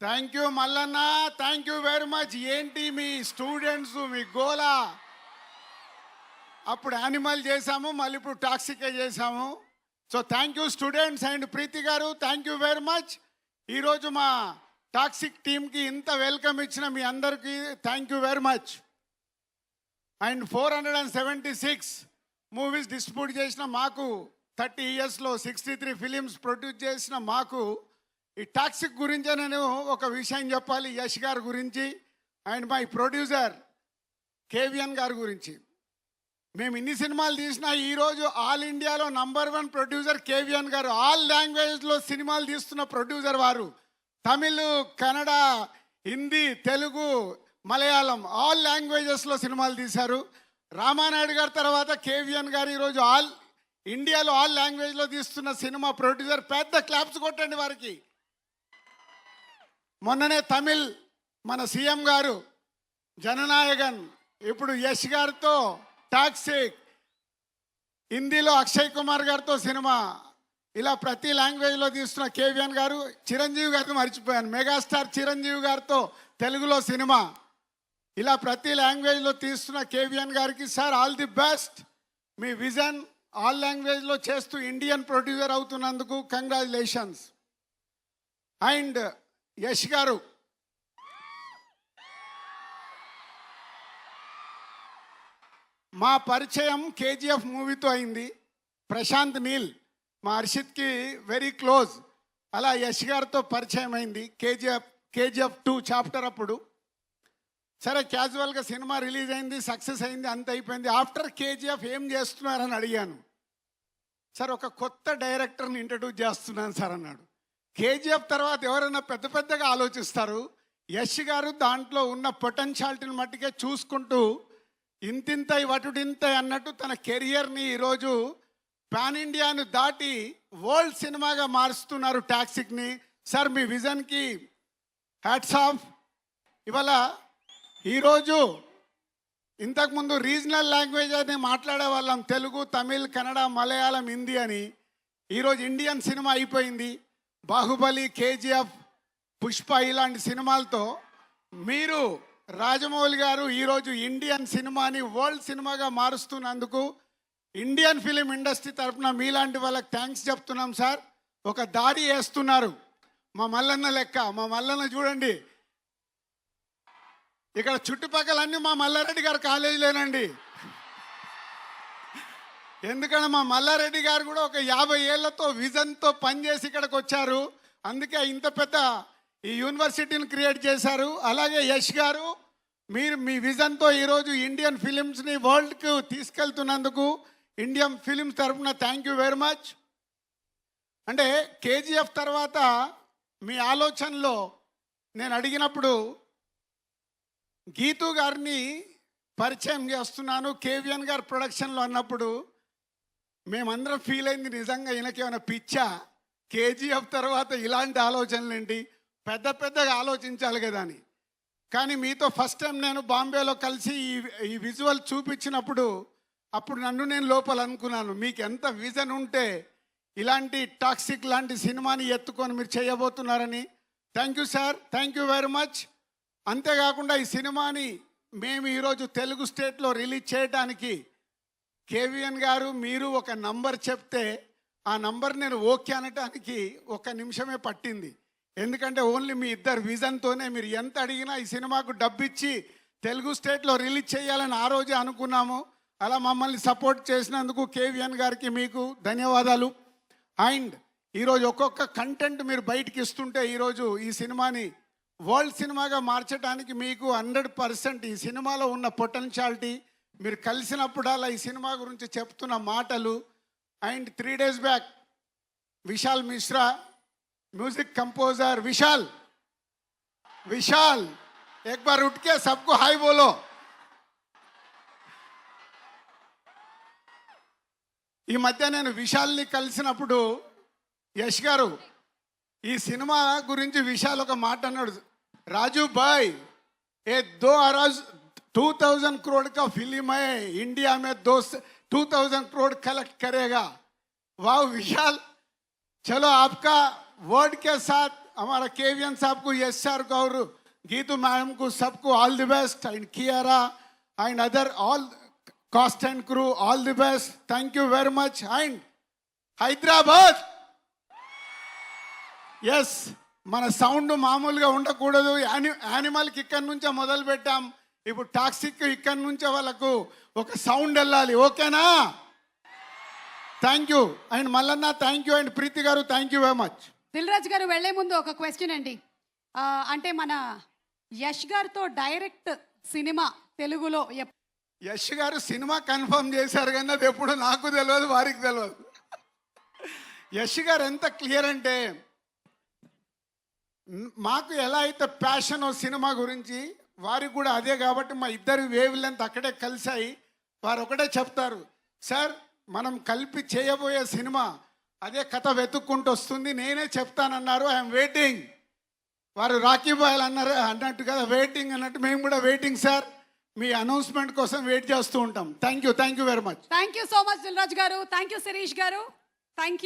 Thank you Mallanna, thank you very much. ఏంటి మీ students మీ గోలా? అప్పుడు animal చేసాము, మళ్ళీ ఇప్పుడు టాక్సికే చేసాము. So thank you students. And Preethi garu thank you very much. ఈరోజు మా టాక్సిక్ టీమ్కి ఇంత వెల్కమ్ ఇచ్చిన మీ అందరికీ thank you very much. And 476 movies distribute చేసిన మాకు, 30 ఇయర్స్లో 63 ఫిలిమ్స్ ప్రొడ్యూస్ చేసిన మాకు, ఈ టాక్సిక్ గురించే నేను ఒక విషయం చెప్పాలి. యష్ గారి గురించి అండ్ మై ప్రొడ్యూసర్ కేవిఎన్ గారి గురించి. మేము ఇన్ని సినిమాలు తీసినా ఈరోజు ఆల్ ఇండియాలో #1 ప్రొడ్యూసర్ కేవిఎన్ గారు. ఆల్ లాంగ్వేజ్లో సినిమాలు తీస్తున్న ప్రొడ్యూసర్ వారు. తమిళ్, కన్నడ, హిందీ, తెలుగు, మలయాళం ఆల్ లాంగ్వేజెస్లో సినిమాలు తీశారు. రామానాయుడు గారి తర్వాత కేవిఎన్ గారు ఈరోజు ఆల్ ఇండియాలో ఆల్ లాంగ్వేజ్లో తీస్తున్న సినిమా ప్రొడ్యూసర్. పెద్ద క్లాప్స్ కొట్టండి వారికి. మొన్ననే తమిళ్ మన సీఎం గారు జననాయకన్, ఇప్పుడు యష్ గారితో టాక్సిక్, హిందీలో అక్షయ్ కుమార్ గారితో సినిమా, ఇలా ప్రతి లాంగ్వేజ్లో తీస్తున్న కేవిఎన్ గారు. చిరంజీవి గారితో మర్చిపోయాను, మెగాస్టార్ చిరంజీవి గారితో తెలుగులో సినిమా, ఇలా ప్రతి లాంగ్వేజ్లో తీస్తున్న కేవిఎన్ గారికి సార్ ఆల్ ది బెస్ట్. మీ విజన్ ఆల్ లాంగ్వేజ్లో చేస్తూ ఇండియన్ ప్రొడ్యూసర్ అవుతున్నందుకు కంగ్రాచులేషన్స్. అండ్ యష్ గారు, మా పరిచయం కేజీఎఫ్ మూవీతో అయింది. ప్రశాంత్ నీల్ మా హర్షిత్కి వెరీ క్లోజ్. అలా యష్ గారితో పరిచయం అయింది కేజీఎఫ్ 2 చాప్టర్ అప్పుడు. సరే క్యాజువల్గా సినిమా రిలీజ్ అయింది, సక్సెస్ అయింది, అంత అయిపోయింది. ఆఫ్టర్ కేజీఎఫ్ ఏం చేస్తున్నారని అడిగాను. సార్ ఒక కొత్త డైరెక్టర్ని ఇంట్రడ్యూస్ చేస్తున్నాను సార్ అన్నాడు. కేజీఎఫ్ తర్వాత ఎవరైనా పెద్ద పెద్దగా ఆలోచిస్తారు. యష్ గారు దాంట్లో ఉన్న పొటెన్షియాలిటీని మట్టుకే చూసుకుంటూ ఇంతింతై వటుడింతై అన్నట్టు తన కెరియర్ని ఈరోజు పాన్ ఇండియాను దాటి వరల్డ్ సినిమాగా మారుస్తున్నారు టాక్సిక్ని. సార్ మీ విజన్కి హ్యాట్స్ ఆఫ్. ఇవాళ ఈరోజు ఇంతకుముందు రీజనల్ లాంగ్వేజ్ అని మాట్లాడే వాళ్ళం, తెలుగు, తమిళ్, కన్నడ, మలయాళం, హిందీ అని. ఈరోజు ఇండియన్ సినిమా అయిపోయింది. బాహుబలి, కేజీఎఫ్, పుష్ప ఇలాంటి సినిమాలతో మీరు రాజమౌళి గారు ఈరోజు ఇండియన్ సినిమాని వరల్డ్ సినిమాగా మారుస్తున్నందుకు ఇండియన్ ఫిలిం ఇండస్ట్రీ తరఫున మీలాంటి వాళ్ళకి థ్యాంక్స్ చెప్తున్నాం సార్. ఒక దారి వేస్తున్నారు మా మల్లన్న లెక్క. మా మల్లన్న చూడండి, ఇక్కడ చుట్టుపక్కలన్నీ మా మల్లారెడ్డి గారు కాలేజీలేనండి. ఎందుకంటే మా మల్లారెడ్డి గారు కూడా ఒక 50 ఏళ్లతో విజన్తో పనిచేసి ఇక్కడికి వచ్చారు. అందుకే ఇంత పెద్ద ఈ యూనివర్సిటీని క్రియేట్ చేశారు. అలాగే యష్ గారు, మీరు మీ విజన్తో ఈరోజు ఇండియన్ ఫిలిమ్స్ని వరల్డ్కు తీసుకెళ్తున్నందుకు ఇండియన్ ఫిలిమ్స్ తరఫున థ్యాంక్ యూ వెరీ మచ్. అంటే కేజీఎఫ్ తర్వాత మీ ఆలోచనలో నేను అడిగినప్పుడు గీతూ గారిని పరిచయం చేస్తున్నాను కేవిఎన్ గారు ప్రొడక్షన్లో అన్నప్పుడు మేమందరం ఫీల్ అయింది, నిజంగా ఈయనకేమైనా పిచ్చా, కేజీఎఫ్ తర్వాత ఇలాంటి ఆలోచనలు ఏంటి, పెద్ద పెద్దగా ఆలోచించాలి కదా అని. కానీ మీతో ఫస్ట్ టైం నేను బాంబేలో కలిసి ఈ విజువల్ చూపించినప్పుడు అప్పుడు నన్ను నేను లోపల అనుకున్నాను, మీకు ఎంత విజన్ ఉంటే ఇలాంటి టాక్సిక్ లాంటి సినిమాని ఎత్తుకొని మీరు చేయబోతున్నారని. Thank you sir, thank you very much. అంతేకాకుండా ఈ సినిమాని మేము ఈరోజు తెలుగు స్టేట్లో రిలీజ్ చేయడానికి కేవిఎన్ గారు మీరు ఒక నంబర్ చెప్తే ఆ నంబర్ నేను ఓకే అనటానికి 1 నిమిషమే పట్టింది. ఎందుకంటే ఓన్లీ మీ ఇద్దరు విజన్తోనే మీరు ఎంత అడిగినా ఈ సినిమాకు డబ్బిచ్చి తెలుగు స్టేట్లో రిలీజ్ చేయాలని ఆ రోజే అనుకున్నాము. అలా మమ్మల్ని సపోర్ట్ చేసినందుకు కేవిఎన్ గారికి మీకు ధన్యవాదాలు. అండ్ ఈరోజు ఒక్కొక్క కంటెంట్ మీరు బయటికి ఇస్తుంటే ఈరోజు ఈ సినిమాని వరల్డ్ సినిమాగా మార్చడానికి మీకు 100% ఈ సినిమాలో ఉన్న పొటెన్షియాలిటీ, మీరు కలిసినప్పుడల్లా ఈ సినిమా గురించి చెప్తున్న మాటలు. And 3 days back Vishal Mishra, music composer Vishal, एक बार उठ के सबको हाय बोलो. ఈ మధ్య నేను విశాల్ని కలిసినప్పుడు యష్ గారు ఈ సినిమా గురించి విశాల్ ఒక మాట అన్నాడు, రాజు భాయ్ ఏ 2000 करोड़ का फिल्म है, इंडिया में 2000 करोड़ कलेक्ट करेगा. वाह विशाल, चलो आपका वर्ड के साथ हमारा केवीएन साहब को, यश सर को और गीतू मैडम को, सबको all the best. And Kiara and other all cast and crew all the best. Thank you very much. And Hyderabad ఎస్, మన సౌండ్ మామూలుగా ఉండకూడదు. యానిమల్కి ఇక్కడి నుంచే మొదలు పెట్టాం, ఇప్పుడు టాక్సిక్ ఇక్కడి నుంచే వాళ్ళకు ఒక సౌండ్ వెళ్ళాలి. ఓకేనా? Thank you. And Mallanna thank you. And Preethi garu thank you very much. Dil Raju garu వెళ్లే ముందు ఒక క్వశ్చన్ అండి. అంటే మన యష్ గారితో డైరెక్ట్ సినిమా తెలుగులో యష్ గారు సినిమా కన్ఫర్మ్ చేశారు కానీ అది ఎప్పుడు నాకు తెలియదు, వారికి తెలియదు. యష్ గారు ఎంత క్లియర్ అంటే, మాకు ఎలా అయితే ప్యాషన్ సినిమా గురించి వారికి కూడా అదే. కాబట్టి మా ఇద్దరు వేవ్ లెంత్ అక్కడే కలిసాయి. వారు ఒకటే చెప్తారు, సార్ మనం కలిపి చేయబోయే సినిమా అదే కథ వెతుక్కుంటూ వస్తుంది, నేనే చెప్తానన్నారు. I'm waiting. వారు రాఖీ బాయ్ అన్నారు అన్నట్టు కదా, వెయిటింగ్ అన్నట్టు మేము కూడా వెయిటింగ్ సార్. మీ అనౌన్స్మెంట్ కోసం వెయిట్ చేస్తూ ఉంటాం. Thank you very much. Thank you so much Dil Raju garu. Thank you Shirish garu. Thank you.